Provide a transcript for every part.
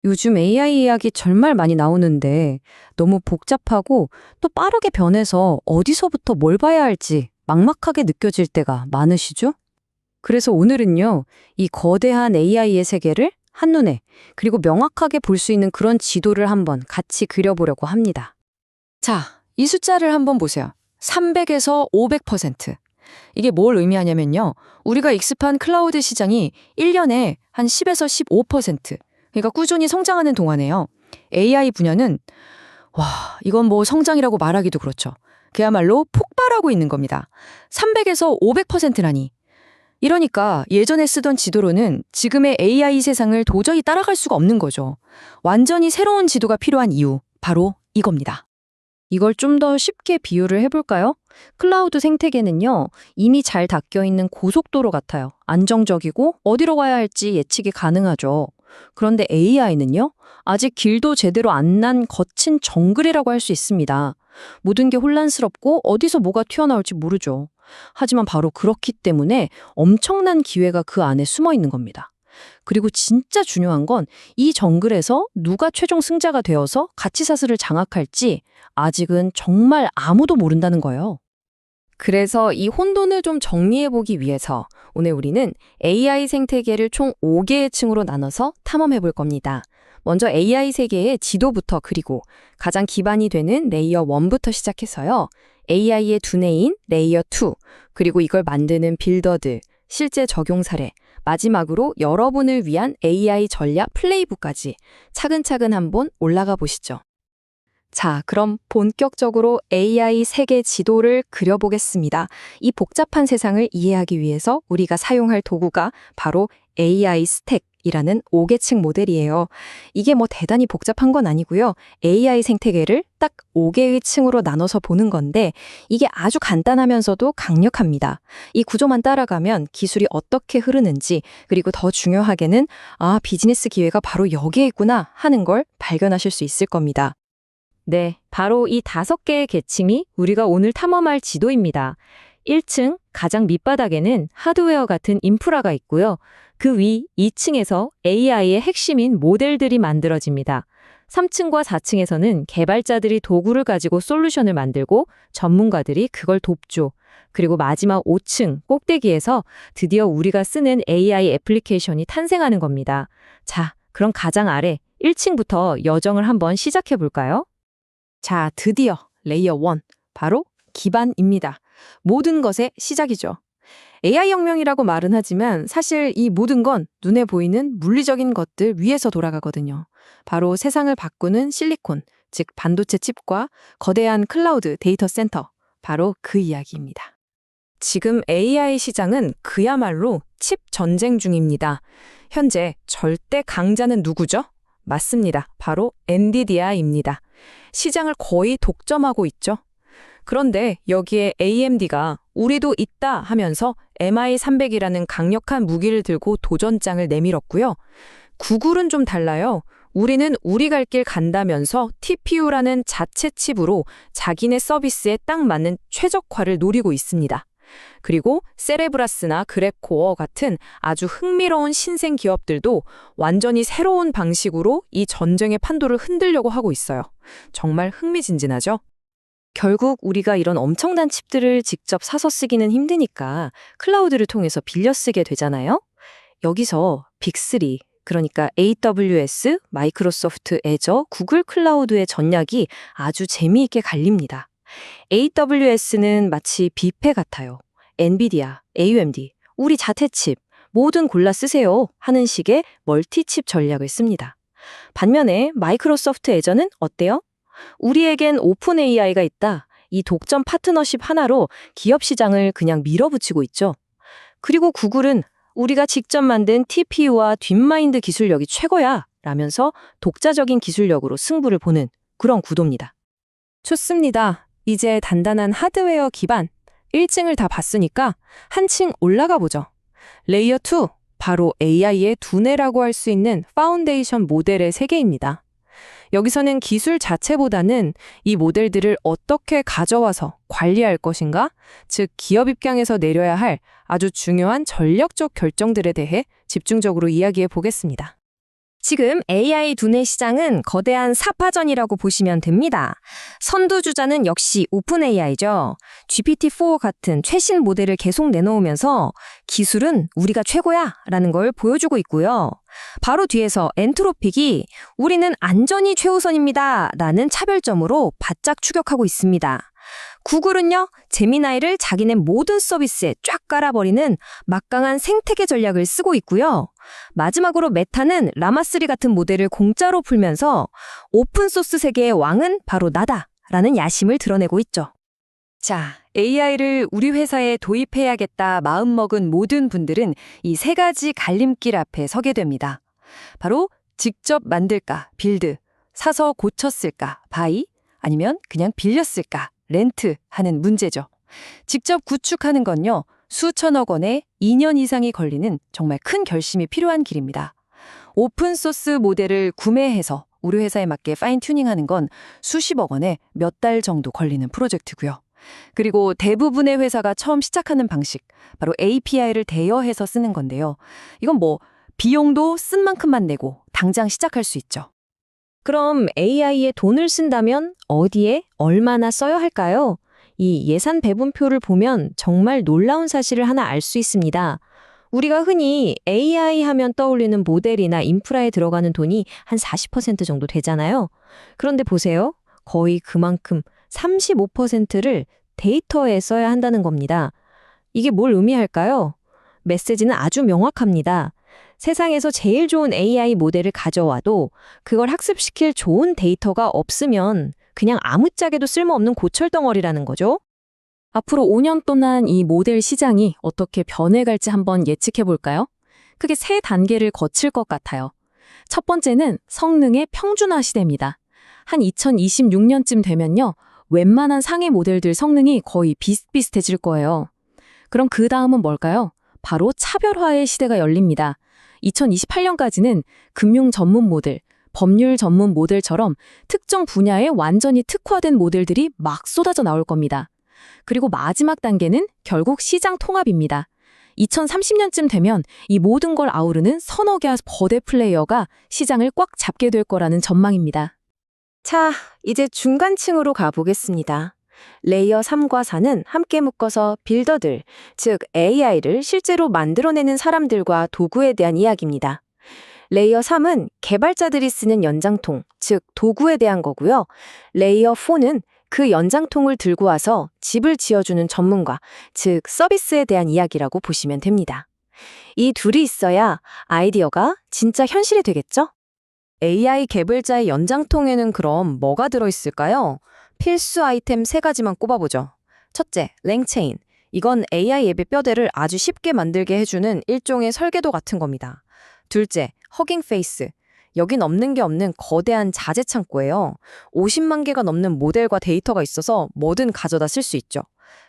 요즘 AI 이야기 정말 많이 나오는데 너무 복잡하고 또 빠르게 변해서 어디서부터 뭘 봐야 할지 막막하게 느껴질 때가 많으시죠? 그래서 오늘은요, 이 거대한 AI의 세계를 한눈에 그리고 명확하게 볼 수 있는 그런 지도를 한번 같이 그려보려고 합니다. 자, 이 숫자를 한번 보세요. 300에서 500%. 이게 뭘 의미하냐면요. 우리가 익습한 클라우드 시장이 1년에 한 10에서 15%. 그러니까 꾸준히 성장하는 동안에요. AI 분야는 이건 뭐 성장이라고 말하기도 그렇죠. 그야말로 폭발하고 있는 겁니다. 300에서 500%라니. 이러니까 예전에 쓰던 지도로는 지금의 AI 세상을 도저히 따라갈 수가 없는 거죠. 완전히 새로운 지도가 필요한 이유, 바로 이겁니다. 이걸 좀 더 쉽게 비유를 해볼까요? 클라우드 생태계는요, 이미 잘 닦여 있는 고속도로 같아요. 안정적이고 어디로 가야 할지 예측이 가능하죠. 그런데 AI는요, 아직 길도 제대로 안 난 거친 정글이라고 할 수 있습니다. 모든 게 혼란스럽고 어디서 뭐가 튀어나올지 모르죠. 하지만 바로 그렇기 때문에 엄청난 기회가 그 안에 숨어 있는 겁니다. 그리고 진짜 중요한 건 이 정글에서 누가 최종 승자가 되어서 가치사슬을 장악할지 아직은 정말 아무도 모른다는 거예요. 그래서 이 혼돈을 좀 정리해보기 위해서 오늘 우리는 AI 생태계를 총 5개의 층으로 나눠서 탐험해볼 겁니다. 먼저 AI 세계의 지도부터 그리고 가장 기반이 되는 레이어 1부터 시작해서요. AI의 두뇌인 레이어 2, 그리고 이걸 만드는 빌더들, 실제 적용 사례, 마지막으로 여러분을 위한 AI 전략 플레이북까지 차근차근 한번 올라가 보시죠. 자, 그럼 본격적으로 AI 세계 지도를 그려보겠습니다. 이 복잡한 세상을 이해하기 위해서 우리가 사용할 도구가 바로 AI 스택이라는 5계층 모델이에요. 이게 뭐 대단히 복잡한 건 아니고요. AI 생태계를 딱 5개의 층으로 나눠서 보는 건데 이게 아주 간단하면서도 강력합니다. 이 구조만 따라가면 기술이 어떻게 흐르는지 그리고 더 중요하게는 비즈니스 기회가 바로 여기에 있구나 하는 걸 발견하실 수 있을 겁니다. 네, 바로 이 5개의 계층이 우리가 오늘 탐험할 지도입니다. 1층 가장 밑바닥에는 하드웨어 같은 인프라가 있고요. 그 위 2층에서 AI의 핵심인 모델들이 만들어집니다. 3층과 4층에서는 개발자들이 도구를 가지고 솔루션을 만들고 전문가들이 그걸 돕죠. 그리고 마지막 5층 꼭대기에서 드디어 우리가 쓰는 AI 애플리케이션이 탄생하는 겁니다. 자, 그럼 가장 아래 1층부터 여정을 한번 시작해 볼까요? 자, 드디어 레이어 1, 바로 기반입니다. 모든 것의 시작이죠. AI 혁명이라고 말은 하지만 사실 이 모든 건 눈에 보이는 물리적인 것들 위에서 돌아가거든요. 바로 세상을 바꾸는 실리콘, 즉 반도체 칩과 거대한 클라우드 데이터 센터, 바로 그 이야기입니다. 지금 AI 시장은 그야말로 칩 전쟁 중입니다. 현재 절대 강자는 누구죠? 맞습니다. 바로 엔비디아입니다. 시장을 거의 독점하고 있죠. 그런데 여기에 AMD가 우리도 있다 하면서 MI300이라는 강력한 무기를 들고 도전장을 내밀었고요. 구글은 좀 달라요. 우리는 우리 갈 길 간다면서 TPU라는 자체 칩으로 자기네 서비스에 딱 맞는 최적화를 노리고 있습니다. 그리고 세레브라스나 그래코어 같은 아주 흥미로운 신생 기업들도 완전히 새로운 방식으로 이 전쟁의 판도를 흔들려고 하고 있어요. 정말 흥미진진하죠? 결국 우리가 이런 엄청난 칩들을 직접 사서 쓰기는 힘드니까 클라우드를 통해서 빌려 쓰게 되잖아요. 여기서 빅3, 그러니까 AWS, 마이크로소프트 애저, 구글 클라우드의 전략이 아주 재미있게 갈립니다. AWS는 마치 뷔페 같아요. 엔비디아, AMD, 우리 자체 칩, 뭐든 골라 쓰세요 하는 식의 멀티칩 전략을 씁니다. 반면에 마이크로소프트 애저는 어때요? 우리에겐 오픈 AI가 있다. 이 독점 파트너십 하나로 기업 시장을 그냥 밀어붙이고 있죠. 그리고 구글은 우리가 직접 만든 TPU와 딥마인드 기술력이 최고야 라면서 독자적인 기술력으로 승부를 보는 그런 구도입니다. 좋습니다. 이제 단단한 하드웨어 기반 1층을 다 봤으니까 한 층 올라가 보죠. 레이어 2, 바로 AI의 두뇌라고 할 수 있는 파운데이션 모델의 세계입니다. 여기서는 기술 자체보다는 이 모델들을 어떻게 가져와서 관리할 것인가, 즉 기업 입장에서 내려야 할 아주 중요한 전략적 결정들에 대해 집중적으로 이야기해 보겠습니다. 지금 AI 두뇌 시장은 거대한 사파전이라고 보시면 됩니다. 선두주자는 역시 오픈 AI죠. GPT-4 같은 최신 모델을 계속 내놓으면서 기술은 우리가 최고야 라는 걸 보여주고 있고요. 바로 뒤에서 엔트로픽이 우리는 안전이 최우선입니다 라는 차별점으로 바짝 추격하고 있습니다. 구글은요, 제미나이를 자기네 모든 서비스에 쫙 깔아버리는 막강한 생태계 전략을 쓰고 있고요. 마지막으로 메타는 라마3 같은 모델을 공짜로 풀면서 오픈소스 세계의 왕은 바로 나다 라는 야심을 드러내고 있죠. 자, AI를 우리 회사에 도입해야겠다 마음먹은 모든 분들은 이 세 가지 갈림길 앞에 서게 됩니다. 바로 직접 만들까, 빌드, 사서 고쳤을까, 바이, 아니면 그냥 빌렸을까, 렌트 하는 문제죠. 직접 구축하는 건요, 수천억 원에 2년 이상이 걸리는 정말 큰 결심이 필요한 길입니다. 오픈소스 모델을 구매해서 우리 회사에 맞게 파인 튜닝하는 건 수십억 원에 몇 달 정도 걸리는 프로젝트고요. 그리고 대부분의 회사가 처음 시작하는 방식, 바로 API를 대여해서 쓰는 건데요. 이건 비용도 쓴 만큼만 내고 당장 시작할 수 있죠. 그럼 AI에 돈을 쓴다면 어디에 얼마나 써야 할까요? 이 예산 배분표를 보면 정말 놀라운 사실을 하나 알 수 있습니다. 우리가 흔히 AI 하면 떠올리는 모델이나 인프라에 들어가는 돈이 한 40% 정도 되잖아요. 그런데 보세요. 거의 그만큼 35%를 데이터에 써야 한다는 겁니다. 이게 뭘 의미할까요? 메시지는 아주 명확합니다. 세상에서 제일 좋은 AI 모델을 가져와도 그걸 학습시킬 좋은 데이터가 없으면 그냥 아무짝에도 쓸모없는 고철덩어리라는 거죠. 앞으로 5년 동안 이 모델 시장이 어떻게 변해갈지 한번 예측해 볼까요? 크게 세 단계를 거칠 것 같아요. 첫 번째는 성능의 평준화 시대입니다. 한 2026년쯤 되면요, 웬만한 상위 모델들 성능이 거의 비슷비슷해질 거예요. 그럼 그 다음은 뭘까요? 바로 차별화의 시대가 열립니다. 2028년까지는 금융 전문 모델, 법률 전문 모델처럼 특정 분야에 완전히 특화된 모델들이 막 쏟아져 나올 겁니다. 그리고 마지막 단계는 결국 시장 통합입니다. 2030년쯤 되면 이 모든 걸 아우르는 서너 개 거대 플레이어가 시장을 꽉 잡게 될 거라는 전망입니다. 자, 이제 중간층으로 가보겠습니다. 레이어 3과 4는 함께 묶어서 빌더들, 즉 AI를 실제로 만들어내는 사람들과 도구에 대한 이야기입니다. 레이어 3은 개발자들이 쓰는 연장통, 즉 도구에 대한 거고요. 레이어 4는 그 연장통을 들고 와서 집을 지어주는 전문가, 즉 서비스에 대한 이야기라고 보시면 됩니다. 이 둘이 있어야 아이디어가 진짜 현실이 되겠죠? AI 개발자의 연장통에는 그럼 뭐가 들어있을까요? 필수 아이템 3가지만 꼽아보죠. 첫째, 랭체인. 이건 AI 앱의 뼈대를 아주 쉽게 만들게 해주는 일종의 설계도 같은 겁니다. 둘째, 허깅 페이스. 여긴 없는 게 없는 거대한 자재 창고예요. 50만 개가 넘는 모델과 데이터가 있어서 뭐든 가져다 쓸 수 있죠.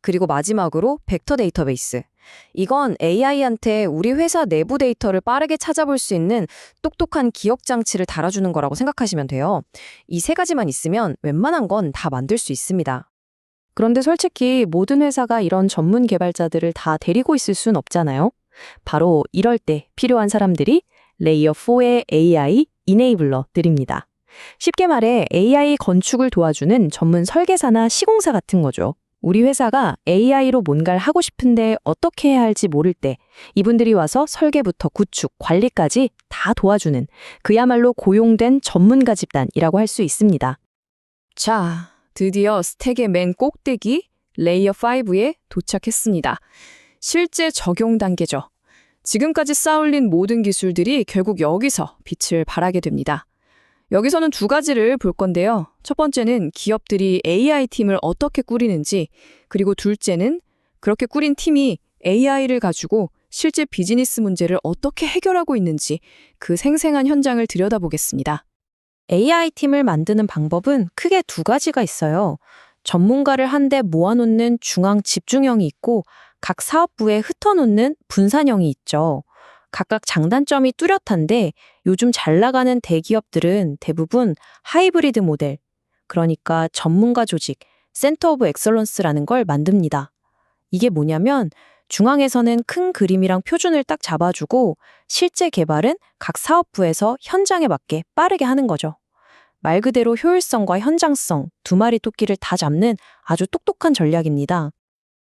그리고 마지막으로 벡터 데이터베이스. 이건 AI한테 우리 회사 내부 데이터를 빠르게 찾아볼 수 있는 똑똑한 기억 장치를 달아주는 거라고 생각하시면 돼요. 이 3가지만 있으면 웬만한 건 다 만들 수 있습니다. 그런데 솔직히 모든 회사가 이런 전문 개발자들을 다 데리고 있을 순 없잖아요. 바로 이럴 때 필요한 사람들이 레이어 4의 AI 이네이블러들입니다. 쉽게 말해 AI 건축을 도와주는 전문 설계사나 시공사 같은 거죠. 우리 회사가 AI로 뭔가를 하고 싶은데 어떻게 해야 할지 모를 때 이분들이 와서 설계부터 구축, 관리까지 다 도와주는 그야말로 고용된 전문가 집단이라고 할 수 있습니다. 자, 드디어 스택의 맨 꼭대기 레이어 5에 도착했습니다. 실제 적용 단계죠. 지금까지 쌓아올린 모든 기술들이 결국 여기서 빛을 발하게 됩니다. 여기서는 2가지를 볼 건데요. 첫 번째는 기업들이 AI 팀을 어떻게 꾸리는지, 그리고 둘째는 그렇게 꾸린 팀이 AI를 가지고 실제 비즈니스 문제를 어떻게 해결하고 있는지 그 생생한 현장을 들여다보겠습니다. AI 팀을 만드는 방법은 크게 2가지가 있어요. 전문가를 한데 모아놓는 중앙 집중형이 있고 각 사업부에 흩어놓는 분산형이 있죠. 각각 장단점이 뚜렷한데 요즘 잘 나가는 대기업들은 대부분 하이브리드 모델, 그러니까 전문가 조직, 센터 오브 엑설런스라는 걸 만듭니다. 이게 뭐냐면 중앙에서는 큰 그림이랑 표준을 딱 잡아주고 실제 개발은 각 사업부에서 현장에 맞게 빠르게 하는 거죠. 말 그대로 효율성과 현장성 두 마리 토끼를 다 잡는 아주 똑똑한 전략입니다.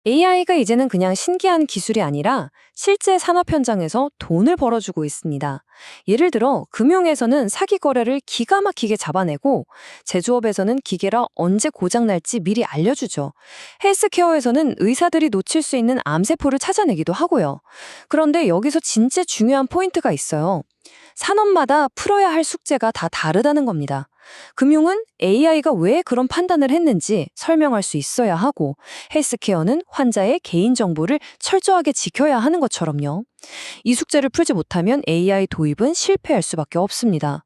AI가 이제는 그냥 신기한 기술이 아니라 실제 산업 현장에서 돈을 벌어주고 있습니다. 예를 들어 금융에서는 사기 거래를 기가 막히게 잡아내고 제조업에서는 기계라 언제 고장날지 미리 알려주죠. 헬스케어에서는 의사들이 놓칠 수 있는 암세포를 찾아내기도 하고요. 그런데 여기서 진짜 중요한 포인트가 있어요. 산업마다 풀어야 할 숙제가 다 다르다는 겁니다. 금융은 AI가 왜 그런 판단을 했는지 설명할 수 있어야 하고, 헬스케어는 환자의 개인정보를 철저하게 지켜야 하는 것처럼요. 이 숙제를 풀지 못하면 AI 도입은 실패할 수밖에 없습니다.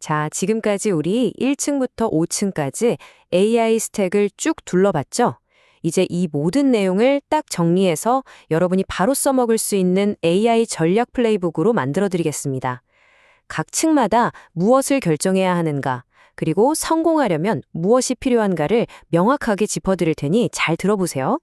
자, 지금까지 우리 1층부터 5층까지 AI 스택을 쭉 둘러봤죠? 이제 이 모든 내용을 딱 정리해서 여러분이 바로 써먹을 수 있는 AI 전략 플레이북으로 만들어드리겠습니다. 각 층마다 무엇을 결정해야 하는가, 그리고 성공하려면 무엇이 필요한가를 명확하게 짚어드릴 테니 잘 들어보세요.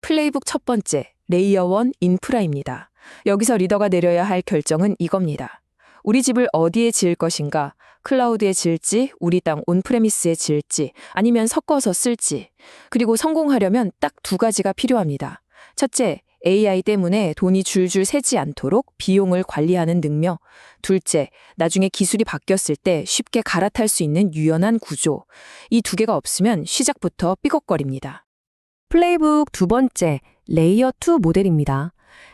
플레이북 첫 번째, 레이어 1 인프라입니다. 여기서 리더가 내려야 할 결정은 이겁니다. 우리 집을 어디에 지을 것인가, 클라우드에 지을지, 우리 땅 온프레미스에 지을지, 아니면 섞어서 쓸지. 그리고 성공하려면 딱 두 가지가 필요합니다. 첫째, AI 때문에 돈이 줄줄 새지 않도록 비용을 관리하는 능력. 둘째, 나중에 기술이 바뀌었을 때 쉽게 갈아탈 수 있는 유연한 구조. 이 두 개가 없으면 시작부터 삐걱거립니다. 플레이북 두 번째, 레이어 2 모델입니다.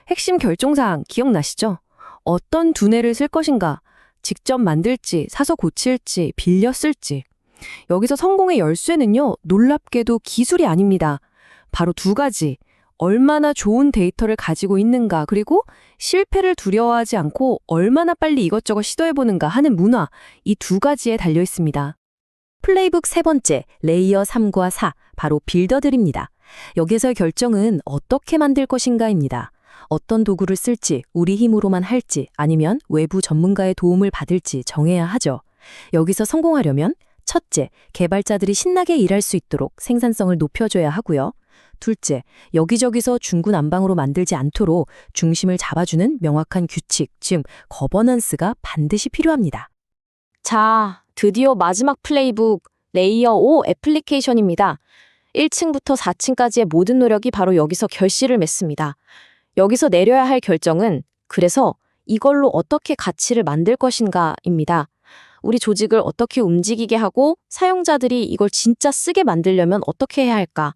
핵심 결정사항 기억나시죠? 어떤 두뇌를 쓸 것인가, 직접 만들지, 사서 고칠지, 빌려 쓸지. 여기서 성공의 열쇠는요, 놀랍게도 기술이 아닙니다. 바로 두 가지. 얼마나 좋은 데이터를 가지고 있는가, 그리고 실패를 두려워하지 않고 얼마나 빨리 이것저것 시도해보는가 하는 문화, 이 두 가지에 달려 있습니다. 플레이북 세 번째, 레이어 3과 4, 바로 빌더들입니다. 여기서의 결정은 어떻게 만들 것인가입니다. 어떤 도구를 쓸지, 우리 힘으로만 할지, 아니면 외부 전문가의 도움을 받을지 정해야 하죠. 여기서 성공하려면 첫째, 개발자들이 신나게 일할 수 있도록 생산성을 높여줘야 하고요. 둘째, 여기저기서 중구난방으로 만들지 않도록 중심을 잡아주는 명확한 규칙, 즉 거버넌스가 반드시 필요합니다. 자, 드디어 마지막 플레이북 레이어 5 애플리케이션입니다. 1층부터 4층까지의 모든 노력이 바로 여기서 결실을 맺습니다. 여기서 내려야 할 결정은 그래서 이걸로 어떻게 가치를 만들 것인가입니다. 우리 조직을 어떻게 움직이게 하고 사용자들이 이걸 진짜 쓰게 만들려면 어떻게 해야 할까?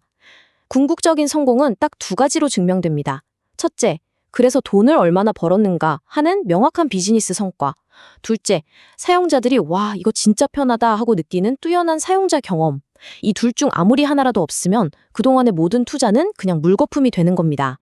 궁극적인 성공은 딱 두 가지로 증명됩니다. 첫째, 그래서 돈을 얼마나 벌었는가 하는 명확한 비즈니스 성과. 둘째, 사용자들이 와, 이거 진짜 편하다 하고 느끼는 뚜렷한 사용자 경험. 이 둘 중 아무리 하나라도 없으면 그동안의 모든 투자는 그냥 물거품이 되는 겁니다.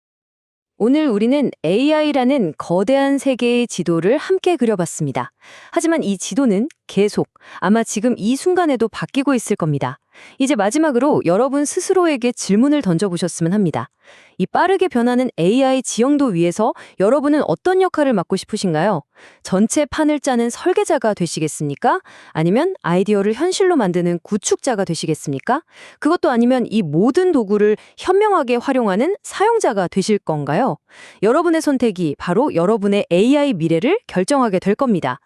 오늘 우리는 AI라는 거대한 세계의 지도를 함께 그려봤습니다. 하지만 이 지도는 계속, 아마 지금 이 순간에도 바뀌고 있을 겁니다. 이제 마지막으로 여러분 스스로에게 질문을 던져보셨으면 합니다. 이 빠르게 변하는 AI 지형도 위에서 여러분은 어떤 역할을 맡고 싶으신가요? 전체 판을 짜는 설계자가 되시겠습니까? 아니면 아이디어를 현실로 만드는 구축자가 되시겠습니까? 그것도 아니면 이 모든 도구를 현명하게 활용하는 사용자가 되실 건가요? 여러분의 선택이 바로 여러분의 AI 미래를 결정하게 될 겁니다.